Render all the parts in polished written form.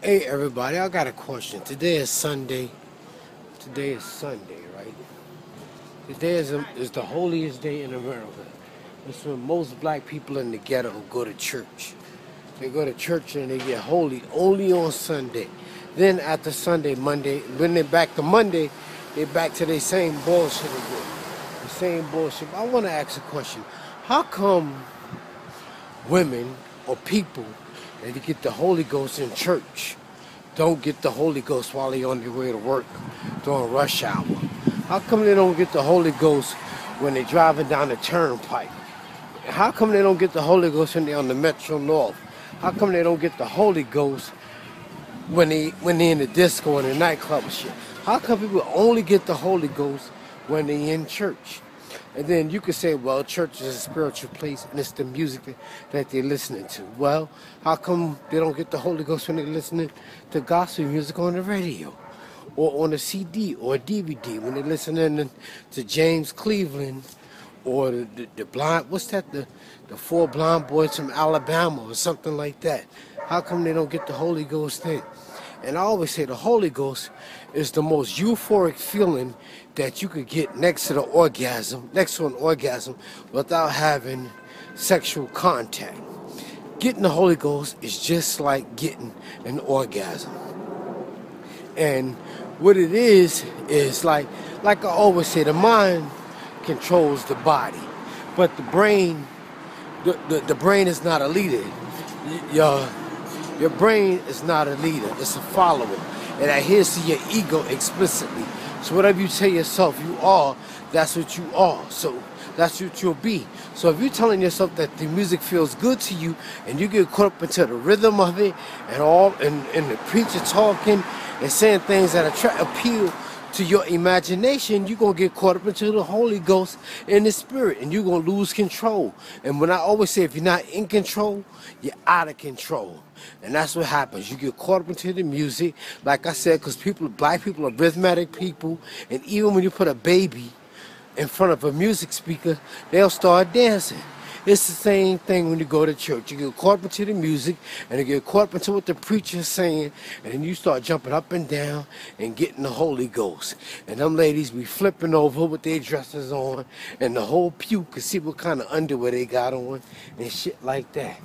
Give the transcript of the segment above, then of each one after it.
Hey everybody, I got a question. Today is Sunday. Today is Sunday, right? Today is the holiest day in America. It's when most black people in the ghetto go to church. They go to church and they get holy only on Sunday. Then after Sunday, Monday, when they're back to Monday, they're back to their same bullshit again. The same bullshit. I want to ask a question. How come women or people that get the Holy Ghost in church don't get the Holy Ghost while they on their way to work during rush hour? How come they don't get the Holy Ghost when they're driving down the turnpike? How come they don't get the Holy Ghost when they're on the Metro North? How come they don't get the Holy Ghost when they're in the disco and the nightclub and shit? How come people only get the Holy Ghost when they're in church? And then you could say, well, church is a spiritual place and it's the music that they're listening to. Well, how come they don't get the Holy Ghost when they're listening to gospel music on the radio or on a CD or a DVD, when they're listening to James Cleveland or the blind, what's that, the four blind boys from Alabama or something like that? How come they don't get the Holy Ghost then? And I always say the Holy Ghost is the most euphoric feeling that you could get next to an orgasm without having sexual contact. Getting the Holy Ghost is just like getting an orgasm. And what it is like I always say, the mind controls the body, but the brain, the brain is not a leader. Your brain is not a leader, it's a follower. It adheres to your ego explicitly. So whatever you tell yourself you are, that's what you are. So that's what you'll be. So if you're telling yourself that the music feels good to you and you get caught up into the rhythm of it and the preacher talking and saying things that appeal to your imagination, you're going to get caught up into the Holy Ghost and the Spirit, and you're going to lose control. And when I always say, if you're not in control, you're out of control. And that's what happens. You get caught up into the music, like I said, because black people are rhythmic people, and even when you put a baby in front of a music speaker, they'll start dancing. It's the same thing when you go to church. You get caught up into the music, and you get caught up into what the preacher's saying, and then you start jumping up and down and getting the Holy Ghost. And them ladies be flipping over with their dresses on, and the whole pew can see what kind of underwear they got on, and shit like that.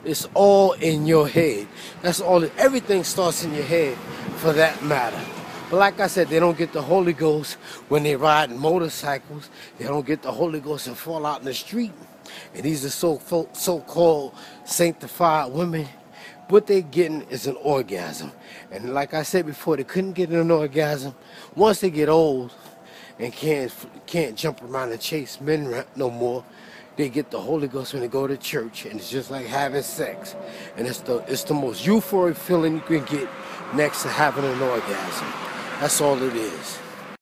It's all in your head. That's all. Everything starts in your head, for that matter. But like I said, they don't get the Holy Ghost when they ride motorcycles. They don't get the Holy Ghost and fall out in the street. And these are so-called sanctified women. What they're getting is an orgasm. And like I said before, they couldn't get an orgasm. Once they get old and can't jump around and chase men no more, they get the Holy Ghost when they go to church, and it's just like having sex. And it's the most euphoric feeling you can get next to having an orgasm. That's all it is.